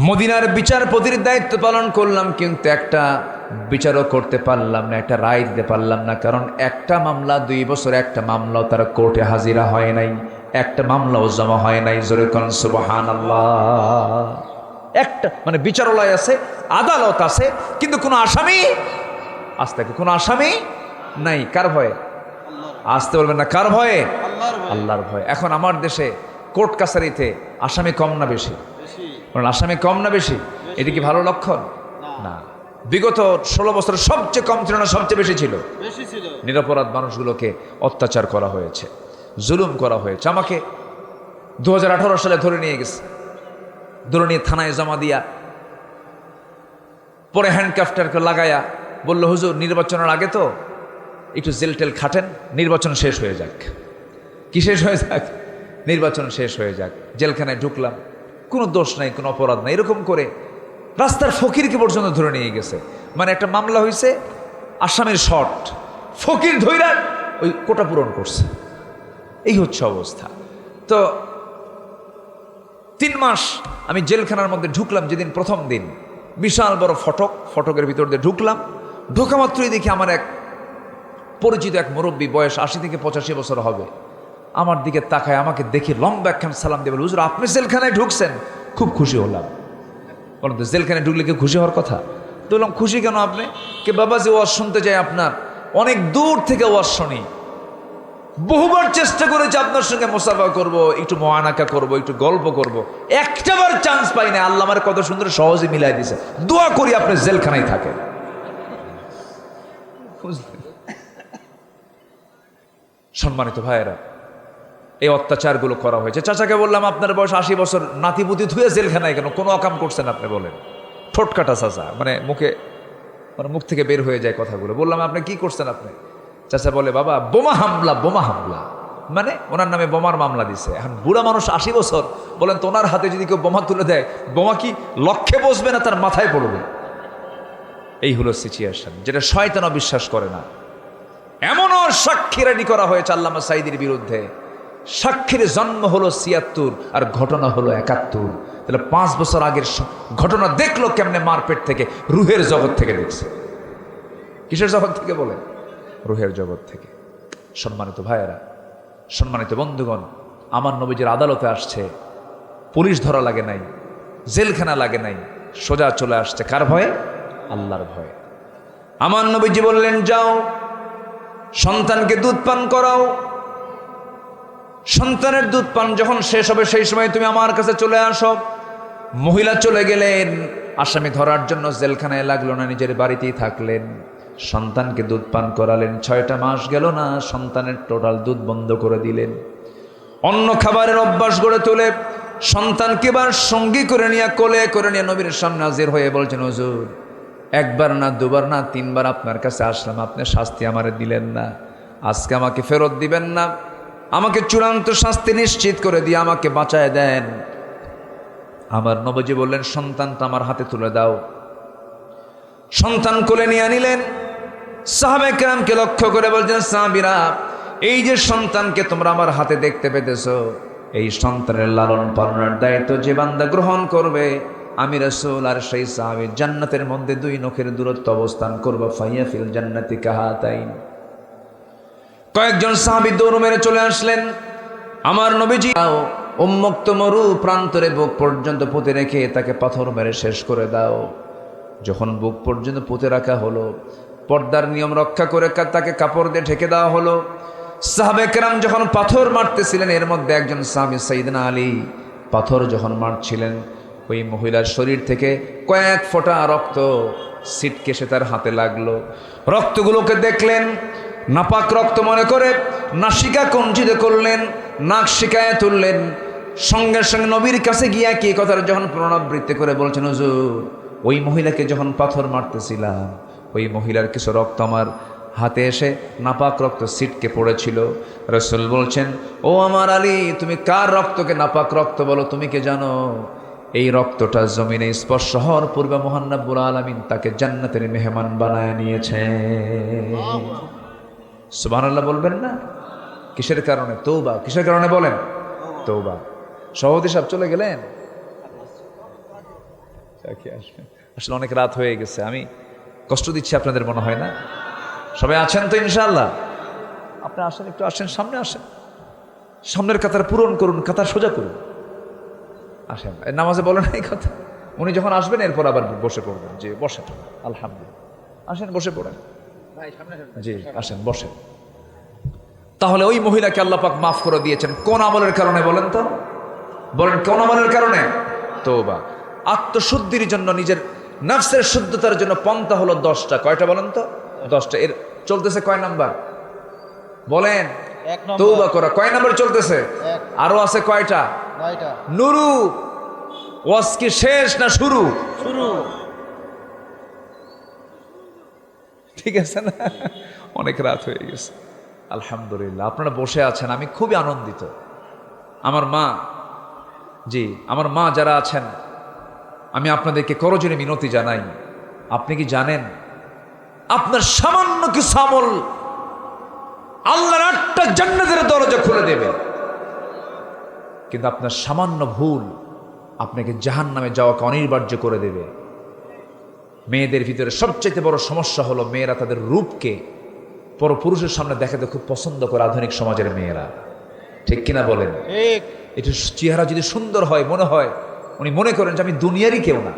মদিনার বিচারপতির দায়িত্ব পালন করলাম, কিন্তু একটা বিচারও করতে পারলাম না, একটা রায় দিতে পারলাম না। কারণ একটা মামলা 2 বছর, একটা মামলাও তার কোর্টে হাজিরা হয় নাই, একটা মামলাও জমা হয় নাই। জোরে কোন সুবহানাল্লাহ। একটা মানে বিচারালয় আছে, আদালত আছে, কিন্তু কোনো আসামি আজ থেকে কোনো আসামি নাই। কার ভয়ে? আসতে বলবেন না, কার ভয়ে? আল্লাহর ভয়ে। এখন আমার দেশে কোর্ট কাছারিতে আসামি কম না বেশি? আসামি কম না বেশি? এটি কি ভালো লক্ষণ? না। বিগত 16 বছর সবচেয়ে কম ছিল না, সবচেয়ে বেশি ছিল। নিরপরাধ মানুষগুলোকে অত্যাচার করা হয়েছে, জুলুম করা হয়েছে। আমাকে 2018 সালে ধরে নিয়ে গেছে, ধরে নিয়ে থানায় জমা দিয়া, পরে হ্যান্ডকাফটারকে লাগায়া বলল, হুজুর নির্বাচনের আগে তো একটু জেল টেল খাটেন, নির্বাচন শেষ হয়ে যাক। কি শেষ হয়ে যাক? নির্বাচন শেষ হয়ে যাক। জেলখানায় ঢুকলাম, কোনো দোষ নাই, কোনো অপরাধ নাই। এরকম করে রাস্তার ফকিরকে পর্যন্ত ধরে নিয়ে গেছে। মানে একটা মামলা হয়েছে, আসামির শর্ট, ফকির ধইরা ওই কোটা পূরণ করছে। এই হচ্ছে অবস্থা। তো 3 মাস আমি জেলখানার মধ্যে ঢুকলাম। যেদিন প্রথম দিন, বিশাল বড় ফটকের ভিতর দিয়ে ঢুকলাম। ঢোকা মাত্রই দেখি আমার এক পরিচিত এক মুরব্বী, বয়স 80 থেকে 85 বছর হবে, আমার দিকে তাকায়, আমাকে দেখে লম্বা একখান সালাম দিয়ে বলে, হুজুর আপনি জেলখানায় ঢুকছেন? খুব খুশি হলাম। বলেন তো জেলখানায় ঢুকলে কি খুশি হওয়ার কথা? তো বললাম, খুশি কেন আপনি? কে বাবা, যে ওয়াজ শুনতে চাই আপনার, অনেক দূর থেকে ওয়াজ শুনি, বহুবার চেষ্টা করেছি আপনার সঙ্গে মুসাফা করব, একটু মুআনাকা করব, একটু গল্প করব, একটাবার চান্স পাই না। আল্লাহ আমার কত সুন্দর সহজে মিলাই দিয়েছে। দোয়া করি আপনি জেলখানায় থাকেন। সম্মানিত ভাইয়েরা, এই অত্যাচারগুলো করা হয়েছে। চাচাকে বললাম, আপনার বয়স 80 বছর, নাতিপুতি ধুয়ে জেলখানায় কেন? কোনো অকাম করছেন আপনি? বলেন। ঠোঁটকাটা চাচা, মানে মুখ থেকে বের হয়ে যায় কথাগুলো। বললাম, আপনি কি করছেন আপনি? চাচা বলে, বাবা বোমা হামলা, মানে ওনার নামে বোমার মামলা দিছে। এখন বুড়া মানুষ 80 বছর, বলেন তো ওনার হাতে যদি কেউ বোমা তুলে দেয়, বোমা কি লক্ষ্যে বসবে না তার মাথায় পড়বে? এই হলো সিচুয়েশন, যেটা শয়তানও বিশ্বাস করে না। এমনও সাক্ষী রেডি করা হয়েছে আল্লামা সাঈদীর বিরুদ্ধে। সাক্ষীর জন্ম হলো 76 আর ঘটনা হলো 71। তাহলে 5 বছর আগের ঘটনা দেখলো কেমনে? মারপেট থেকে, রুহের জগৎ থেকে দেখছে। কিসের জগৎ থেকে? বলেন, রুহের জগৎ থেকে। সম্মানিত ভাইয়েরা, সম্মানিত বন্ধুগণ, আমার নবীজির আদালতে আসছে, পুলিশ ধরা লাগে নাই, জেলখানা লাগে নাই, সোজা চলে আসছে। কার ভয়ে? আল্লাহর ভয়ে। আমার নবীজি বললেন, যাও সন্তানকে দুধ পান করাও। সন্তানের দুধ পান যখন শেষ হবে, সেই সময় তুমি আমার কাছে চলে আসো। মহিলা চলে গেলেন, আসামি ধরার জন্য জেলখানায় লাগলো না, নিজের বাড়িতেই থাকলেন। সন্তানকে দুধ পান করালেন। 6টা মাস গেল না, সন্তানের টোটাল দুধ বন্ধ করে দিলেন। অন্য খাবারের অভ্যাস গড়ে তুলে সন্তানকে এবার সঙ্গী করে নিয়ে, কোলে করে নিয়ে নবীর সামনে হাজির হয়ে বলছেন, হুজুর একবার না, দুবার না, 3বার আপনার কাছে আসলাম, আপনি শাস্তি আমারে দিলেন না, আজকে আমাকে ফেরত দিবেন না, আমাকে চূড়ান্ত শাস্তি নিশ্চিত করে দিয়ে আমাকে বাঁচায় দেন। আমার নবীজি বললেন, সন্তানটা আমার হাতে তুলে দাও। সন্তান কোলে নিয়ে নিলেন। সাহাবায়ে কেরামকে লক্ষ্য করে বলছেন, সাহাবীরা, এই যে সন্তানকে তোমরা আমার হাতে দেখতে পেতেছো, এই সন্তানের লালন পালনের দায়িত্ব যে বান্দা গ্রহণ করবে, আমি রাসূল আর সেই সাহাবী জান্নাতের মধ্যে 2 নখের দূরত্ব অবস্থান করব। ফাইয়া ফিল জান্নাতি কাহাতাইন। কয়েকজন সাহাবী দৌড় মেরে চলে আসলেন। আমার নবীজি উন্মুক্ত মরু প্রান্তরে বুক পর্যন্ত পুঁতে রেখে তাকে পাথর মেরে শেষ করে দাও। যখন বুক পর্যন্ত পুঁতে রাখা হলো, পর্দার নিয়ম রক্ষা করে তাকে কাপড় দিয়ে ঢেকে দেওয়া হলো। সাহাবে কেরাম যখন পাথর মারতেছিলেন, এর মধ্যে একজন সাহাবী সাইয়েদনা আলী পাথর যখন মারছিলেন, ওই মহিলার শরীর থেকে কয়েক ফোঁটা রক্ত ছিটকে সে তার হাতে লাগলো। রক্তগুলোকে দেখলেন, নাপাক রক্ত মনে করে নাসিকা কুঞ্চিত করলেন, নাক শিকায় তুললেন। সঙ্গে সঙ্গে নবীর কাছে গিয়া কি কথার যখন পুনরাবৃত্তি করে বলছেন, হুজুর ওই মহিলাকে যখন পাথর মারতেছিলাম, ওই মহিলার কিছু রক্ত আমার হাতে এসে নাপাক রক্ত ছিটকে পড়েছিল। রাসূল বলছেন, ও আমার আলী, তুমি কার রক্তকে নাপাক রক্ত বলো? তুমি কি জানো এই রক্তটা জমিনে স্পর্শ হওয়ার পূর্বে মহান রব্বুল আলামিন তাকে জান্নাতের মেহমান বানায় নিয়েছে। সুবহানাল্লাহ বলবেন না? কিসের কারণে? তওবা। কিসের কারণে বলেন? তওবা। সভাপতি সাহেব চলে গেলেন, আসলে অনেক রাত হয়ে গেছে, আমি কষ্ট দিচ্ছি আপনাদের মনে হয় না? সবাই আছেন তো ইনশাআল্লাহ? আপনি আসেন, একটু আসেন, সামনে আসেন, সামনের কাতার পূরণ করুন, কাতার সোজা করুন, আসেন। নামাজে বলেন এই কথা, উনি যখন আসবেন এরপর আবার বসে পড়বেন। জি বসেন, আলহামদুলিল্লাহ, আসেন বসে পড়েন। জি আসেন বসেন। তাহলে ওই মহিলাকে আল্লাহ পাক মাফ করে দিয়েছেন কোন আমলের কারণে বলেন তো? বলেন কোন আমলের কারণে? তওবা। আত্মশুদ্ধির জন্য, নিজের নফসের শুদ্ধতার জন্য পন্থা হলো 10টা। কয়টা বলেন তো? 10টা। এর চলতেছে কয় নাম্বার বলেন? তওবা করা। কয় নাম্বার চলতেছে? আরো আছে কয়টা? 9টা। নুরু ওয়াজ কি শেষ না শুরু? শুরু। ঠিক আছে না? অনেক রাত হয়ে গেছে। আলহামদুলিল্লাহ, আপনারা বসে আছেন, আমি খুবই আনন্দিত। আমার মা, জি আমার মা যারা আছেন, আমি আপনাদেরকে করজোড়ে মিনতি জানাই। আপনি কি জানেন আপনার সামান্য কিছু আমল আল্লাহর 8টা জান্নাতের দরজা খুলে দেবে, কিন্তু আপনার সামান্য ভুল আপনাকে জাহান্নামে যাওয়াকে অনিবার্য করে দেবে। মেয়েদের ভিতরে সবচেয়ে বড় সমস্যা হলো মেয়েরা তাদের রূপকে পরপুরুষের সামনে দেখাতে খুব পছন্দ করে, আধুনিক সমাজের মেয়েরা। ঠিক কিনা বলেন? এটা চেহারা যদি সুন্দর হয়, মনে হয় উনি মনে করেন যে আমি দুনিয়ারই কেউ না,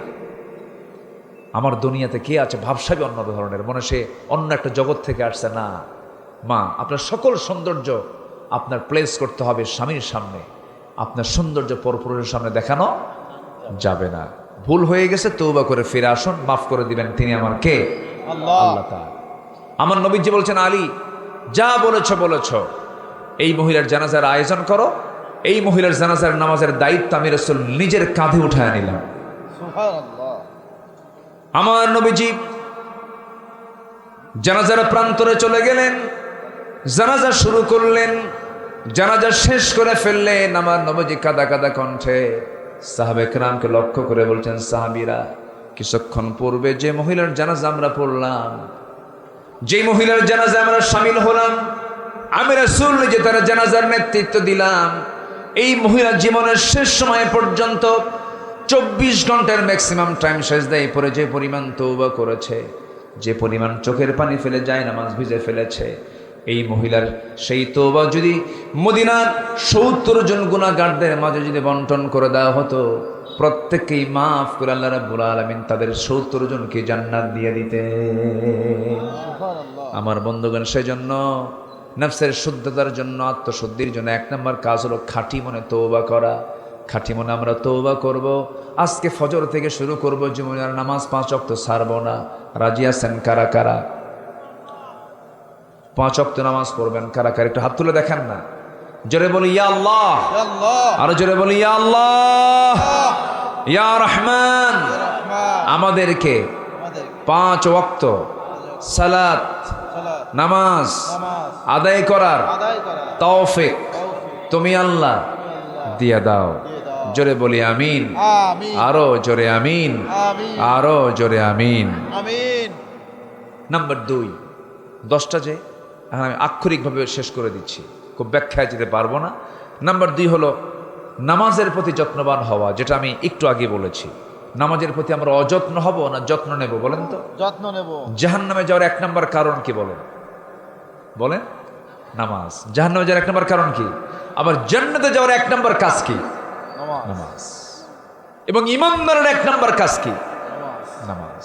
আমার দুনিয়াতে কে আছে, ভাবসাবী অন্য ধরনের, মনে সে অন্য একটা জগৎ থেকে আসছে। না মা, আপনার সকল সৌন্দর্য আপনার প্লেস করতে হবে স্বামীর সামনে, আপনার সৌন্দর্য পরপুরুষের সামনে দেখানো যাবে না। ভুল হয়ে গেছে, তওবা করে ফিরে আসুন, মাফ করে দিবেন তিনি আমার কে? আল্লাহ তাআলা। আমার নবীজি বলছেন, আলী যা বলেছ, এই মহিলার জানাজার আয়োজন করো। এই মহিলার জানাজার নামাজের দায়িত্ব আমি রাসূল নিজের কাঁধে উঠায় নিলাম। সুবহানাল্লাহ। আমার নবীজি জানাজার প্রান্তরে চলে গেলেন, জানাজা শুরু করলেন, জানাজা শেষ করে ফেললেন। আমার নবীজি কাদা কাদা কণ্ঠে সাহাবে কেরামকে লক্ষ্য করে বলছেন, সাহাবীরা, কিছুক্ষণ পূর্বে যে মহিলার জানাজা আমরা পড়লাম, যে মহিলার জানাজা আমরা শামিল হলাম, আমি রাসূল নিজে তার জানাজার নেতৃত্ব দিলাম। এই মহিলা জীবনের শেষ সময় পর্যন্ত 24 ঘন্টার ম্যাক্সিমাম টাইম সেজদায় পড়ে যে পরিমাণ তওবা করেছে, যে পরিমাণ চোখের পানি ফেলে যায় নামাজ ভিজে ফেলেছে, এই মহিলার সেই তওবা যদি মদিনার 70 জন গুনাহগারদের মাঝে যদি বন্টন করে দেওয়া হতো, প্রত্যেককেই মাফ করে আল্লাহ রাব্বুল আলামিন তাদের 70 জনকে জান্নাত দিয়ে দিতেন। আমার বন্ধুগণ, সেজন্য নফসের শুদ্ধতার জন্য, আত্মশুদ্ধির জন্য 1 নম্বর কাজ হলো খাঁটি মনে তওবা করা। খাঁটি মনে আমরা তওবা করব। আজকে ফজর থেকে শুরু করব, জুমার নামাজ 5 ওয়াক্ত ছাড়ব না। রাজি আছেন কারা কারা? 5 ওয়াক্ত নামাজ পড়বেন কারা কারা? একটু হাত তুলে দেখেন না। জোরে বলি ইয়া আল্লাহ, আরো জোরে বলি ইয়া আল্লাহ, ইয়া রহমান। আমাদেরকে 5 ওয়াক্ত সালাত নামাজ আদায় করার তৌফিক তুমি আল্লাহ দিয়ে দাও। জোরে বলি আমিন, আরো জোরে আমিন, আরো জোরে আমিন। নাম্বার 2, 10টা যে এখন আমি আক্ষরিকভাবে শেষ করে দিচ্ছি, খুব ব্যাখ্যায় যেতে পারবো না। নাম্বার 2 হলো নামাজের প্রতি যত্নবান হওয়া, যেটা আমি একটু আগে বলেছি। নামাজের প্রতি আমরা অযত্ন হব না যত্ন নেব? বলেন তো। যত্ন নেব। জাহান্নামে যাওয়ার 1 নম্বর কারণ কি বলেন? বলেন। নামাজ। জাহান্নামে যাওয়ার 1 নম্বর কারণ কি? আবার জান্নাতে যাওয়ার 1 নম্বর কাজ কি? নামাজ। এবং ঈমানদারের 1 নম্বর কাজ কি? নামাজ।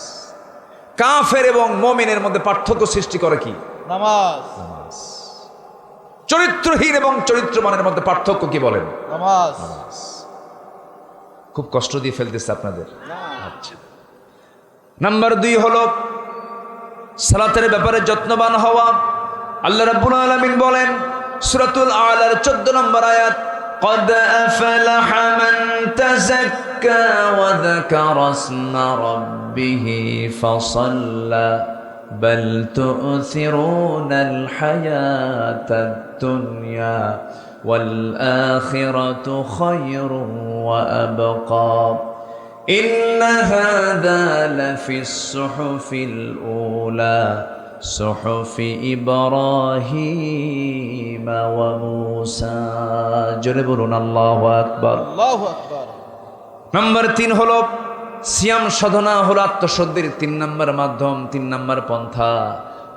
কাফের এবং মুমিনের মধ্যে পার্থক্য সৃষ্টি করে কি?
নামাজ।
নামাজ। চরিত্রহীন এবং চরিত্রবানের মধ্যে পার্থক্য কি বলেন?
নামাজ।
নামাজ। খুব কষ্ট দিয়ে ফেলতেছে আপনাদের। আচ্ছা, নাম্বার 2 হলো সালাতের ব্যাপারে যত্নবান হওয়া। আল্লাহ রাব্বুল আলামিন বলেন সূরাতুল আলার 14 নম্বর আয়াত, قد أفلح من تزكى وذكر اسم ربه فصلى بل تؤثرون الحياة الدنيا والآخرة خير وأبقى إن هذا لفي الصحف الأولى صحف إبراهيم وموسى جربون الله أكبر
আল্লাহু আকবার।
নাম্বার 3 হলো সিয়াম সাধনা হলো আত্মশুদ্ধির 3 নম্বর মাধ্যম, 3 নম্বর পন্থা।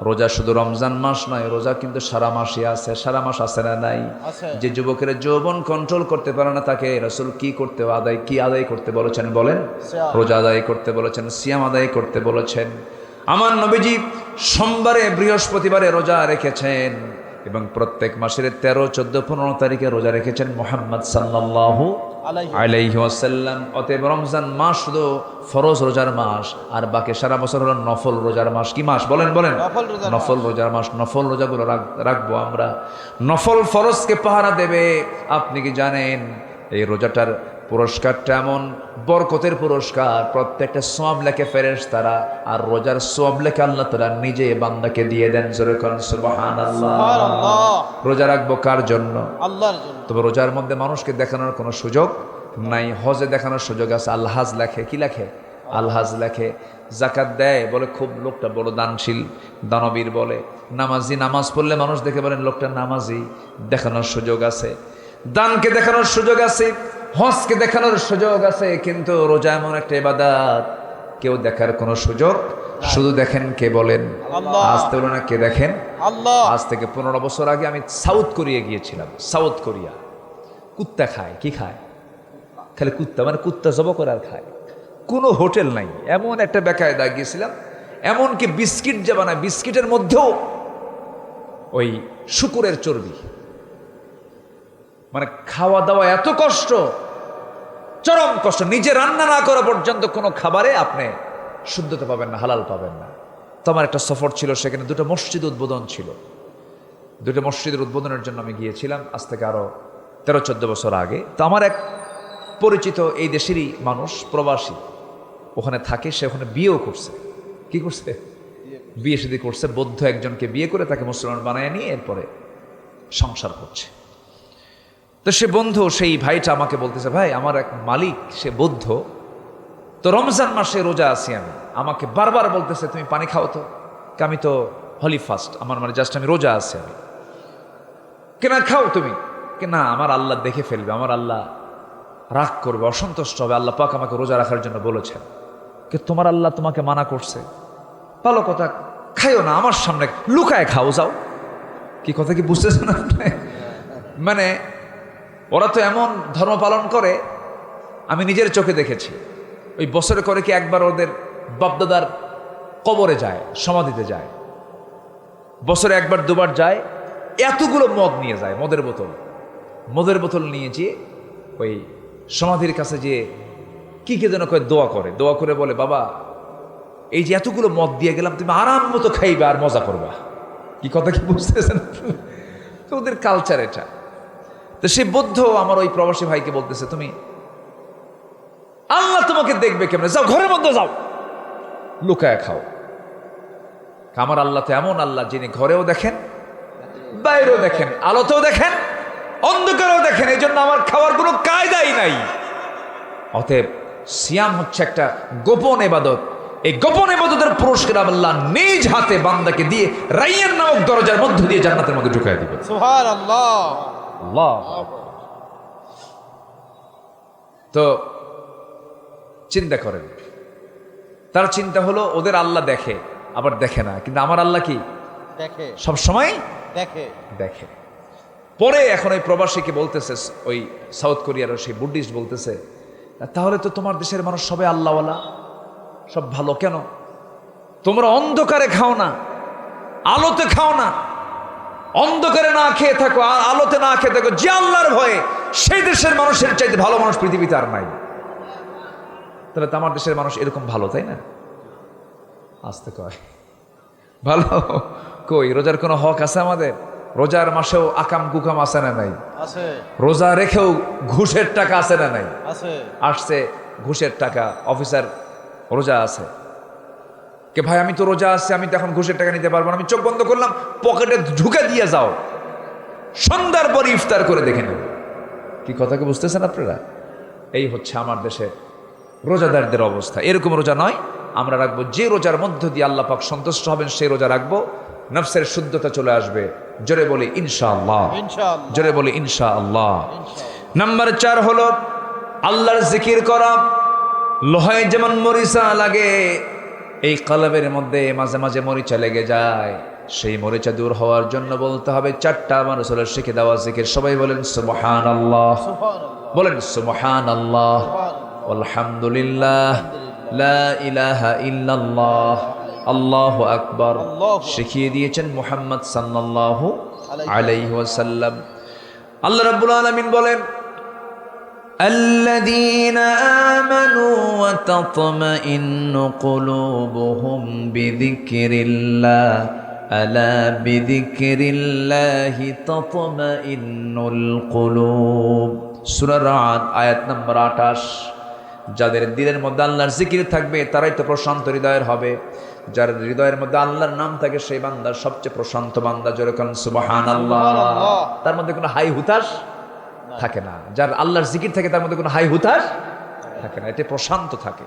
রোজা শুধু রমজান মাস নয়, রোজা কিন্তু সারা মাসই আছে। সারা মাস আছে না নাই?
আছে।
যে যুবকের যৌবন কন্ট্রোল করতে পারে না তাকে রাসূল কি আদায় করতে বলেছেন বলেন?
সিয়াম।
রোজা আদায় করতে বলেছেন, সিয়াম আদায় করতে বলেছেন। আমার নবীজি সোমবারে বৃহস্পতিবারে রোজা রেখেছেন এবং প্রত্যেক মাসের 13, 14, 15 তারিখে রোজা রেখেছেন মুহাম্মদ সাল্লাল্লাহু আলাইহি ওয়াসাল্লাম। অতএব রমজান মাস শুধু ফরজ রোজার মাস, আর বাকি সারা বছর হলো নফল রোজার মাস। কি মাস বলেন? নফল রোজার মাস। নফল রোজাগুলো রাখবো আমরা। নফল ফরজকে পাহারা দেবে। আপনি কি জানেন এই রোজাটার পুরস্কারটা এমন বরকতের পুরস্কার, প্রত্যেকটা সওয়াব লেখে ফেরেশতারা, আর রোজার সওয়াব লেখে আল্লাহ তাআলা নিজে বান্দাকে দিয়ে দেন। জোরে করেন সুবহানাল্লাহ।
সুবহানাল্লাহ।
রোজা রাখবো কার জন্য?
আল্লাহর জন্য।
তবে রোজার মধ্যে মানুষকে দেখানোর কোনো সুযোগ নাই। হজে দেখানোর সুযোগ আছে। আলহাজ লেখে, কি লেখে? আলহাজ লেখে। জাকাত দেয়, বলে খুব লোকটা বড় দানশীল, দানবীর বলে। নামাজি, নামাজ পড়লে মানুষ দেখে বলেন লোকটা নামাজি, দেখানোর সুযোগ আছে। দানকে দেখানোর সুযোগ আছে, হজকে দেখানোর সুযোগ আছে। কিন্তু রোজা এমন একটা ইবাদত, কেউ দেখার কোনো সুযোগ, শুধু দেখেন কে বলেন?
আল্লাহ।
আজ তো না, কে দেখেন?
আল্লাহ।
আজ থেকে 15 বছর আগে আমি সাউথ কোরিয়া গিয়েছিলাম। সাউথ কোরিয়া কুত্তা খায়। কি খায়? খালি কুত্তা, মানে কুত্তা জব করে আর খায়। কোনো হোটেল নাই। এমন একটা বেকায়দা গিয়েছিলাম, এমনকি বিস্কিট যে বানায়, বিস্কিটের মধ্যেও ওই শুকুরের চর্বি। মানে খাওয়া দাওয়া এত কষ্ট, চরম কষ্ট। নিজে রান্না না করা পর্যন্ত কোনো খাবারে আপনি শুদ্ধতা পাবেন না, হালাল পাবেন না। তো আমার একটা সফর ছিল, সেখানে 2টা মসজিদ উদ্বোধন ছিল। 2টা মসজিদের উদ্বোধনের জন্য আমি গিয়েছিলাম আজ থেকে আরো 13-14 বছর আগে। তো আমার এক পরিচিত এই দেশেরই মানুষ, প্রবাসী, ওখানে থাকে। সে ওখানে বিয়েও করছে। কি করছে? বিয়ে শাদী করছে। বৌদ্ধ একজনকে বিয়ে করে তাকে মুসলমান বানায় নিয়ে এরপরে সংসার করছে। তো সে বন্ধু, সেই ভাইটা আমাকে বলতেছে, ভাই আমার এক মালিক সে বৌদ্ধ, তো রমজান মাসে রোজা আছি আমি, আমাকে বারবার বলতেছে তুমি পানি খাও তো। আমি তো হলি ফাস্ট, আমার মানে জাস্ট আমি রোজা আছি। আমি কেনা খাও তুমি? না, আমার আল্লাহ দেখে ফেলবে, আমার আল্লাহ রাগ করবে, অসন্তুষ্ট হবে। আল্লাহ পাক আমাকে রোজা রাখার জন্য বলেছেন। কে? তোমার আল্লাহ তোমাকে মানা করছে? ভালো কথা, খাইও না, আমার সামনে লুকায় খাও যাও। কি কথা কি বুঝতেছেন আপনি? মানে ওরা তো এমন ধর্ম পালন করে, আমি নিজের চোখে দেখেছি। ওই বছরে করে কি একবার ওদের বাপদাদার কবরে যায়, সমাধিতে যায়, বছরে একবার দুবার যায়। এতগুলো মদ নিয়ে যায়, মদের বোতল নিয়ে যেয়ে ওই সমাধির কাছে যেয়ে কি যেন কয়ে দোয়া করে বলে, বাবা এই যে এতগুলো মদ দিয়ে গেলাম, তুমি আরাম মতো খাইবা আর মজা করবা। কি কথা কি বুঝতেছেন? তো ওদের কালচার এটা। তো সে বৌদ্ধ আমার ওই প্রবাসী ভাইকে বলতেছে, তুমি আল্লাহ তোমাকে দেখবে কেমনে, যাও ঘরের মধ্যে যাও, লুকায় খাও। আমার আল্লাহ তো এমন আল্লাহ, যিনি ঘরেও দেখেন, বাইরেও দেখেন, আলোতেও দেখেন, অন্ধকারেও দেখেন। এই জন্য আমার খাওয়ার কোনো কায়দাই নাই। অতএব সিয়াম হচ্ছে একটা গোপন ইবাদত। এই গোপন ইবাদতের পুরস্কার আল্লাহ নিজ হাতে বান্দাকে দিয়ে রাইয়ান নামক দরজার মধ্য দিয়ে জান্নাতের মধ্যে ঢুকাই দিবে।
সুবহানাল্লাহ।
আল্লাহ। তো চিন্তা করেন, তার চিন্তা হলো ওদের আল্লাহ দেখে আবার দেখে না, কিন্তু আমার আল্লাহ কি
দেখে?
সব সময়
দেখে।
পরে এখন ওই প্রবাসীকে বলতেছে, ওই সাউথ কোরিয়ার সেই বুদ্ধিস্ট বলতেছে, তাহলে তো তোমার দেশের মানুষ সবাই আল্লাহওয়ালা, সব ভালো, কেন তোমরা অন্ধকারে খাও না, আলোতে খাও না। অন্ধকারে না খেয়ে থাকো, আলোতে না খেয়ে থাকো, যে আল্লাহর ভয়ে, সেই দেশের মানুষের চাইতে ভালো মানুষ পৃথিবীতে আর নাই। তাহলে তো আমার দেশের মানুষ এরকম ভালো, তাই না? আসতে কয় ভালো কই? রোজার কোনো হক আছে আমাদের? রোজার মাসেও আকাম কুকাম আছে না নাই?
আছে।
রোজা রেখেও ঘুষের টাকা আছে না নাই?
আছে।
আসছে ঘুষের টাকা, অফিসার রোজা আছে, কে ভাই আমি তো রোজা আছে, আমি তো এখন ঘুষের টাকা নিতে পারবো না, আমি চোখ বন্ধ করলাম, পকেটে ঢুকে দিয়ে যাও, সন্ধ্যার পরে ইফতার করে দেখে নেব। কি কথাকে বুঝতেছেন আপনারা? এই হচ্ছে আমার দেশের রোজাদারদের অবস্থা। এরকম রোজা নয়, আমরা রাখবো যে রোজার মধ্য দিয়ে আল্লাহ পাক সন্তুষ্ট হবেন, সেই রোজা রাখবো। নফসের শুদ্ধতা চলে আসবে। জোরে বলি ইনশাআল্লাহ,
ইনশাআল্লাহ।
জোরে বলি ইনশাআল্লাহ।
ইনশাআল্লাহ।
নাম্বার 4 হলো আল্লাহর জিকির করা। লোহায় যেমন মরিচা লাগে, এই কলবের মধ্যে মাঝে মাঝে মরিচা লেগে যায়, সেই মরিচা দূর হওয়ার জন্য বলতে হবে 4টা আমার রাসূলের শিখে দেওয়া জিকির। সবাই বলেন সুবহানাল্লাহ,
সুবহানাল্লাহ।
বলেন সুবহানাল্লাহ,
সুবহানাল্লাহ।
আলহামদুলিল্লাহ, লা ইলাহা ইল্লাল্লাহ, আল্লাহু আকবার। শিখিয়ে দিয়েছেন মুহাম্মদ সাল্লাল্লাহু আলাইহি ওয়াসাল্লাম। আল্লাহ রাব্বুল আলামিন বলেন الذين آمنوا وتطمئن قلوبهم بذكر الله ألا بذكر الله تطمئن القلوب। সূরা রাদ আয়াত নম্বর 28। যাদের দিলের মধ্যে আল্লাহর জিকির থাকবে তারাই তো প্রশান্ত হৃদয়ের হবে। যার হৃদয়ের মধ্যে আল্লাহর নাম থাকে সেই বান্দা সবচেয়ে প্রশান্ত বান্দা। জোরে বলেন সুবহানাল্লাহ। তার মধ্যে কোনো হাই হুতাশ থাকে না। যার আল্লাহর জিকির থাকে তার মধ্যে কোনো হাই হুতাশ থাকে না, এটা প্রশান্ত থাকে।